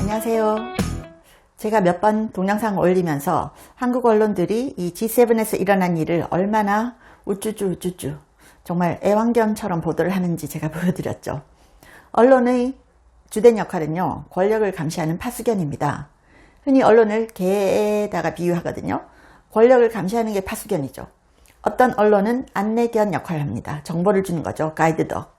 안녕하세요. 제가 몇 번 동영상 올리면서 한국 언론들이 이 G7에서 일어난 일을 얼마나 우쭈쭈 정말 애완견처럼 보도를 하는지 제가 보여드렸죠. 언론의 주된 역할은요, 권력을 감시하는 파수견입니다. 흔히 언론을 개에다가 비유하거든요. 권력을 감시하는 게 파수견이죠. 어떤 언론은 안내견 역할을 합니다. 정보를 주는 거죠. 가이드독.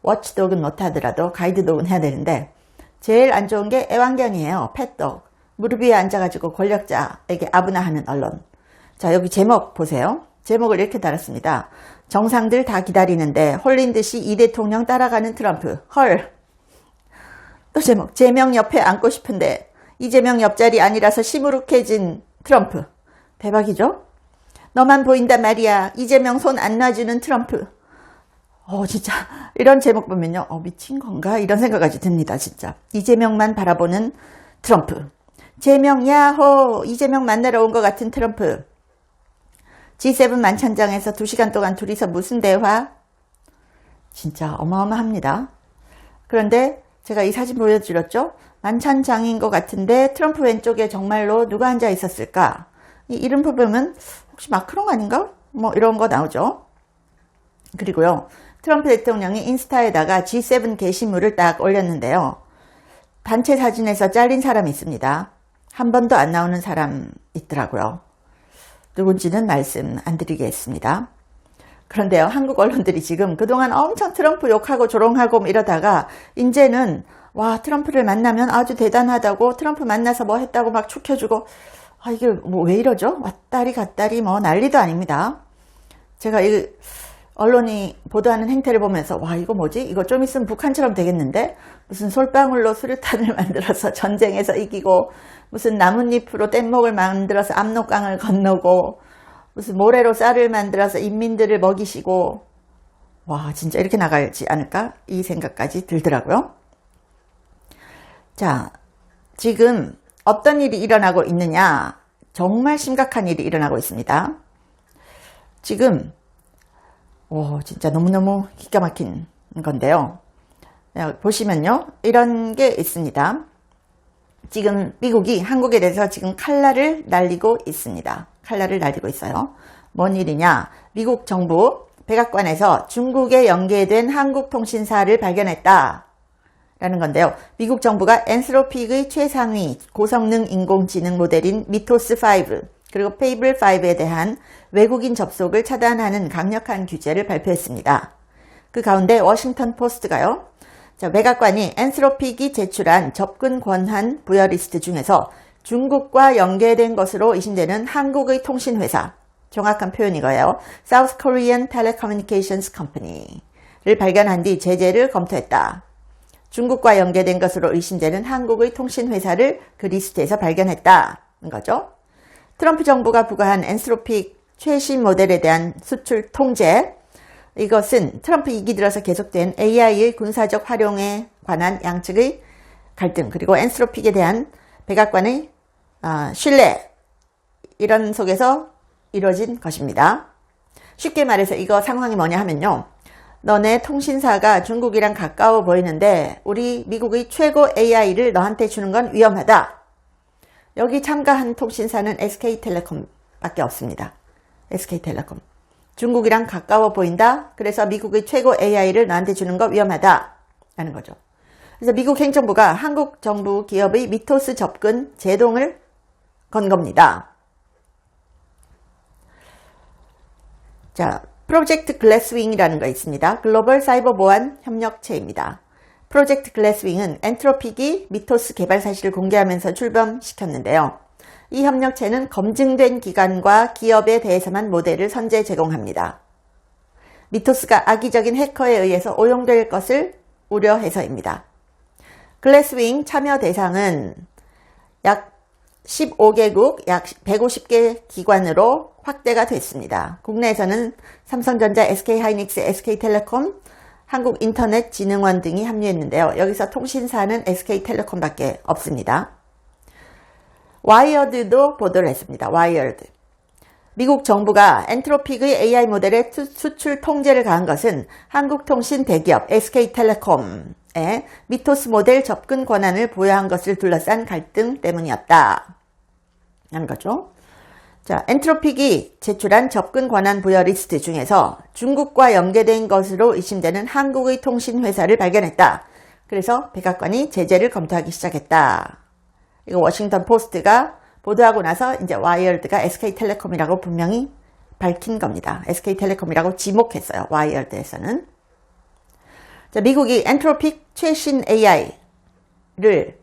워치독은 못하더라도 가이드독은 해야 되는데, 제일 안 좋은 게 애완견이에요. 펫독. 무릎 위에 앉아가지고 권력자에게 아부나하는 언론. 자, 여기 제목 보세요. 제목을 이렇게 달았습니다. 정상들 다 기다리는데 홀린 듯이 이 대통령 따라가는 트럼프. 헐. 또 제목. 제명 옆에 앉고 싶은데 이재명 옆자리 아니라서 시무룩해진 트럼프. 대박이죠? 너만 보인단 말이야. 이재명 손 안 놔주는 트럼프. 진짜 이런 제목 보면요, 미친 건가? 이런 생각까지 듭니다. 진짜 이재명만 바라보는 트럼프. 제명 야호, 이재명 만나러 온 것 같은 트럼프. G7 만찬장에서 2시간 동안 둘이서 무슨 대화? 진짜 어마어마합니다. 그런데 제가 이 사진 보여드렸죠? 만찬장인 것 같은데 트럼프 왼쪽에 정말로 누가 앉아 있었을까? 이 이름표 보면 혹시 마크롱 아닌가? 뭐 이런 거 나오죠. 그리고요, 트럼프 대통령이 인스타에다가 G7 게시물을 딱 올렸는데요. 단체 사진에서 잘린 사람이 있습니다. 한 번도 안 나오는 사람 있더라고요. 누군지는 말씀 안 드리겠습니다. 그런데요, 한국 언론들이 지금 그동안 엄청 트럼프 욕하고 조롱하고 이러다가 이제는 와, 트럼프를 만나면 아주 대단하다고, 트럼프 만나서 뭐 했다고 막 축혀주고, 이게 뭐 왜 이러죠? 왔다리 갔다리 뭐 난리도 아닙니다. 제가 이 언론이 보도하는 행태를 보면서 와, 이거 뭐지? 이거 좀 있으면 북한처럼 되겠는데? 무슨 솔방울로 수류탄을 만들어서 전쟁에서 이기고, 무슨 나뭇잎으로 뗏목을 만들어서 압록강을 건너고, 무슨 모래로 쌀을 만들어서 인민들을 먹이시고, 와, 진짜 이렇게 나가지 않을까? 이 생각까지 들더라고요. 자, 지금 어떤 일이 일어나고 있느냐? 정말 심각한 일이 일어나고 있습니다. 지금 진짜 너무너무 기가 막힌 건데요. 보시면요, 이런 게 있습니다. 지금 미국이 한국에 대해서 지금 칼날을 날리고 있습니다. 칼날을 날리고 있어요. 뭔 일이냐? 미국 정부 백악관에서 중국에 연계된 한국 통신사를 발견했다 라는 건데요. 미국 정부가 엔스로픽의 최상위 고성능 인공지능 모델인 미토스5 그리고 페이블5에 대한 외국인 접속을 차단하는 강력한 규제를 발표했습니다. 그 가운데 워싱턴 포스트가요, 백악관이 엔스로픽이 제출한 접근 권한 부여 리스트 중에서 중국과 연계된 것으로 의심되는 한국의 통신회사, 정확한 표현이 거예요. South Korean Telecommunications Company를 발견한 뒤 제재를 검토했다. 중국과 연계된 것으로 의심되는 한국의 통신회사를 그 리스트에서 발견했다는 거죠. 트럼프 정부가 부과한 엔스로픽 최신 모델에 대한 수출 통제, 이것은 트럼프 2기 들어서 계속된 AI의 군사적 활용에 관한 양측의 갈등, 그리고 엔스로픽에 대한 백악관의 신뢰, 이런 속에서 이루어진 것입니다. 쉽게 말해서 이거 상황이 뭐냐 하면요, 너네 통신사가 중국이랑 가까워 보이는데 우리 미국의 최고 AI를 너한테 주는 건 위험하다. 여기 참가한 통신사는 SK텔레콤 밖에 없습니다. SK텔레콤. 중국이랑 가까워 보인다. 그래서 미국의 최고 AI를 너한테 주는 거 위험하다 라는 거죠. 그래서 미국 행정부가 한국 정부 기업의 미토스 접근 제동을 건 겁니다. 자, 프로젝트 글래스윙이라는 거 있습니다. 글로벌 사이버 보안 협력체입니다. 프로젝트 글래스윙은 엔트로픽이 미토스 개발 사실을 공개하면서 출범시켰는데요. 이 협력체는 검증된 기관과 기업에 대해서만 모델을 선제 제공합니다. 미토스가 악의적인 해커에 의해서 오용될 것을 우려해서입니다. 글래스윙 참여 대상은 약 15개국, 약 150개 기관으로 확대가 됐습니다. 국내에서는 삼성전자, SK하이닉스, SK텔레콤, 한국인터넷진흥원 등이 합류했는데요. 여기서 통신사는 SK텔레콤밖에 없습니다. 와이어드도 보도를 했습니다. 와이어드. 미국 정부가 엔트로픽의 AI 모델의 수출 통제를 가한 것은 한국통신 대기업 SK텔레콤의 미토스 모델 접근 권한을 보유한 것을 둘러싼 갈등 때문이었다. 하는 거죠. 자, 엔트로픽이 제출한 접근 권한 부여 리스트 중에서 중국과 연계된 것으로 의심되는 한국의 통신회사를 발견했다. 그래서 백악관이 제재를 검토하기 시작했다. 이거 워싱턴 포스트가 보도하고 나서 이제 와이어드가 SK텔레콤이라고 분명히 밝힌 겁니다. SK텔레콤이라고 지목했어요. 와이어드에서는. 자, 미국이 엔트로픽 최신 AI를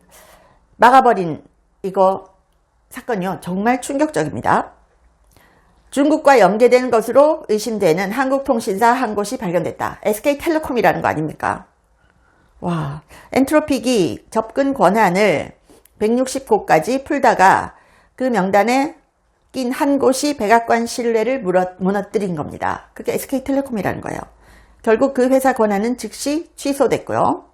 막아버린 이거 사건이요. 정말 충격적입니다. 중국과 연계된 것으로 의심되는 한국통신사 한 곳이 발견됐다. SK텔레콤이라는 거 아닙니까? 와, 엔트로픽이 접근 권한을 160곳까지 풀다가 그 명단에 낀 한 곳이 백악관 신뢰를 무너뜨린 겁니다. 그게 SK텔레콤이라는 거예요. 결국 그 회사 권한은 즉시 취소됐고요.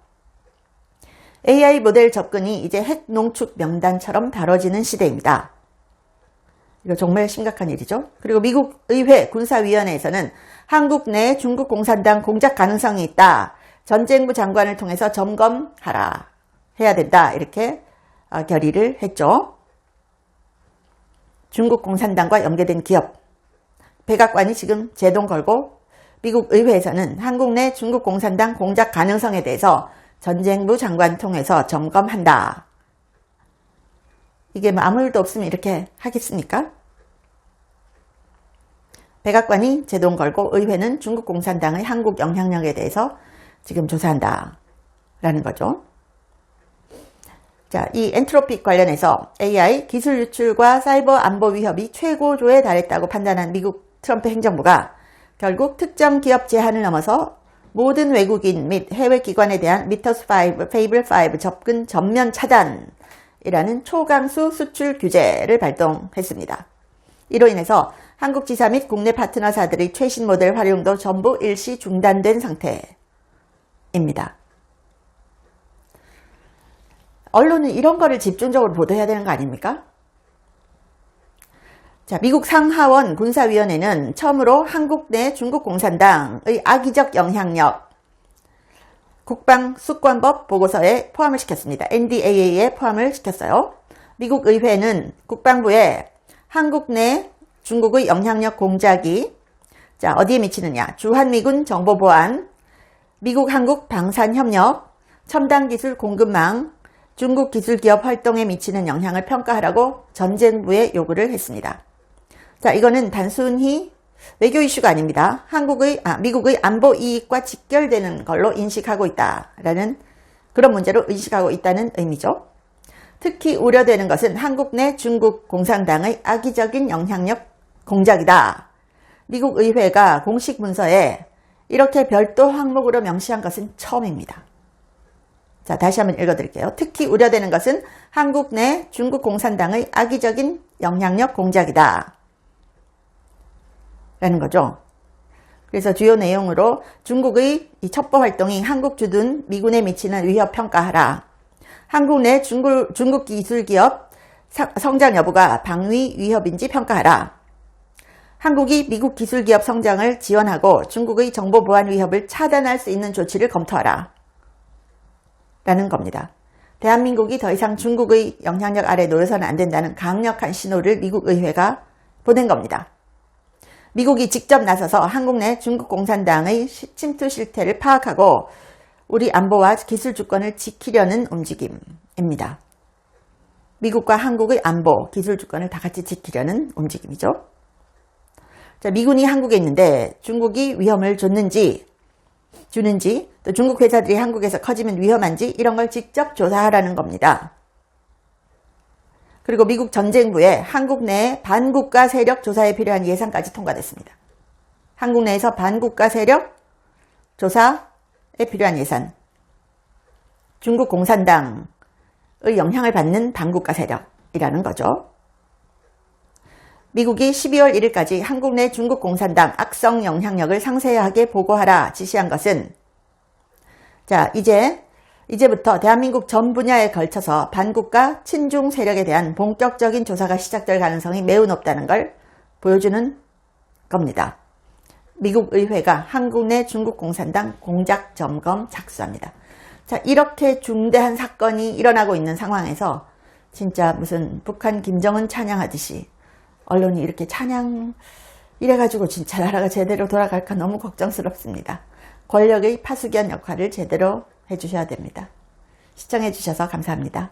AI 모델 접근이 이제 핵 농축 명단처럼 다뤄지는 시대입니다. 이거 정말 심각한 일이죠. 그리고 미국 의회 군사위원회에서는 한국 내 중국 공산당 공작 가능성이 있다. 전쟁부 장관을 통해서 점검하라. 해야 된다. 이렇게 결의를 했죠. 중국 공산당과 연계된 기업. 백악관이 지금 제동 걸고 미국 의회에서는 한국 내 중국 공산당 공작 가능성에 대해서 전쟁부 장관 통해서 점검한다. 이게 뭐 아무 일도 없으면 이렇게 하겠습니까? 백악관이 제동 걸고 의회는 중국 공산당의 한국 영향력에 대해서 지금 조사한다. 라는 거죠. 자, 이 엔트로픽 관련해서 AI 기술 유출과 사이버 안보 위협이 최고조에 달했다고 판단한 미국 트럼프 행정부가 결국 특정 기업 제한을 넘어서 모든 외국인 및 해외 기관에 대한 미터스5, 페이블5 접근 전면 차단이라는 초강수 수출 규제를 발동했습니다. 이로 인해서 한국 지사 및 국내 파트너사들의 최신 모델 활용도 전부 일시 중단된 상태입니다. 언론은 이런 거를 집중적으로 보도해야 되는 거 아닙니까? 자, 미국 상하원 군사위원회는 처음으로 한국 내 중국 공산당의 악의적 영향력 국방수권법 보고서에 포함을 시켰습니다. NDAA에 포함을 시켰어요. 미국 의회는 국방부에 한국 내 중국의 영향력 공작이 자, 어디에 미치느냐? 주한미군 정보보안, 미국-한국 방산협력, 첨단기술 공급망, 중국 기술기업 활동에 미치는 영향을 평가하라고 전쟁부에 요구를 했습니다. 자, 이거는 단순히 외교 이슈가 아닙니다. 미국의 안보 이익과 직결되는 걸로 인식하고 있다라는 그런 문제로 인식하고 있다는 의미죠. 특히 우려되는 것은 한국 내 중국 공산당의 악의적인 영향력 공작이다. 미국 의회가 공식 문서에 이렇게 별도 항목으로 명시한 것은 처음입니다. 자, 다시 한번 읽어드릴게요. 특히 우려되는 것은 한국 내 중국 공산당의 악의적인 영향력 공작이다. 라는 거죠. 그래서 주요 내용으로 중국의 이 첩보 활동이 한국 주둔 미군에 미치는 위협 평가하라. 한국 내 중국 기술 기업 성장 여부가 방위 위협인지 평가하라. 한국이 미국 기술 기업 성장을 지원하고 중국의 정보 보안 위협을 차단할 수 있는 조치를 검토하라. 라는 겁니다. 대한민국이 더 이상 중국의 영향력 아래 놓여서는 안 된다는 강력한 신호를 미국 의회가 보낸 겁니다. 미국이 직접 나서서 한국 내 중국 공산당의 침투 실태를 파악하고 우리 안보와 기술 주권을 지키려는 움직임입니다. 미국과 한국의 안보, 기술 주권을 다 같이 지키려는 움직임이죠. 자, 미군이 한국에 있는데 중국이 위험을 주는지 또 중국 회사들이 한국에서 커지면 위험한지 이런 걸 직접 조사하라는 겁니다. 그리고 미국 전쟁부에 한국 내 반국가 세력 조사에 필요한 예산까지 통과됐습니다. 한국 내에서 반국가 세력 조사에 필요한 예산. 중국 공산당의 영향을 받는 반국가 세력이라는 거죠. 미국이 12월 1일까지 한국 내 중국 공산당 악성 영향력을 상세하게 보고하라 지시한 것은 자, 이제부터 대한민국 전 분야에 걸쳐서 반국가 친중 세력에 대한 본격적인 조사가 시작될 가능성이 매우 높다는 걸 보여주는 겁니다. 미국 의회가 한국 내 중국 공산당 공작 점검 작수합니다. 자, 이렇게 중대한 사건이 일어나고 있는 상황에서 진짜 무슨 북한 김정은 찬양하듯이 언론이 이렇게 찬양 이래가지고 진짜 나라가 제대로 돌아갈까 너무 걱정스럽습니다. 권력의 파수견 역할을 제대로 해주셔야 됩니다. 시청해주셔서 감사합니다.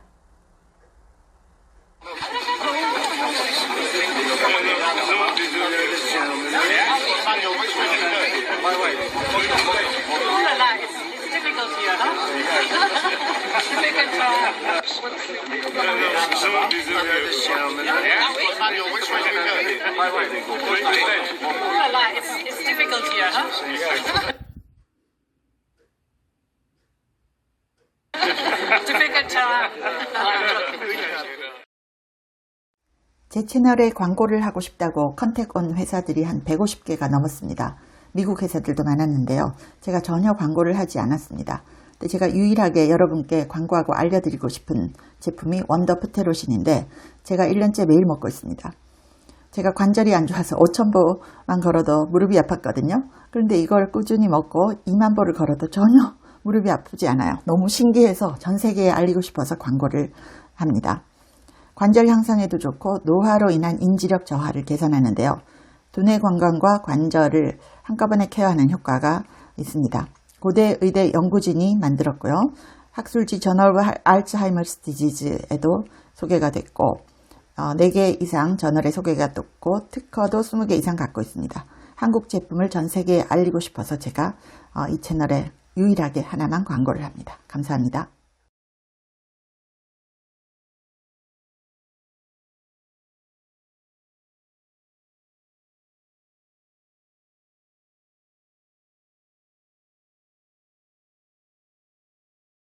제 채널에 광고를 하고 싶다고 컨택 온 회사들이 한 150개가 넘었습니다. 미국 회사들도 많았는데요. 제가 전혀 광고를 하지 않았습니다. 근데 제가 유일하게 여러분께 광고하고 알려드리고 싶은 제품이 원더 프테로신인데 제가 1년째 매일 먹고 있습니다. 제가 관절이 안 좋아서 5,000보만 걸어도 무릎이 아팠거든요. 그런데 이걸 꾸준히 먹고 2만 보를 걸어도 전혀 무릎이 아프지 않아요. 너무 신기해서 전 세계에 알리고 싶어서 광고를 합니다. 관절 향상에도 좋고 노화로 인한 인지력 저하를 개선하는데요. 두뇌 건강과 관절을 한꺼번에 케어하는 효과가 있습니다. 고대 의대 연구진이 만들었고요. 학술지 저널 오브 알츠하이머스 디지즈에도 소개가 됐고 4개 이상 저널에 소개가 됐고 특허도 20개 이상 갖고 있습니다. 한국 제품을 전 세계에 알리고 싶어서 제가 이 채널에 유일하게 하나만 광고를 합니다. 감사합니다.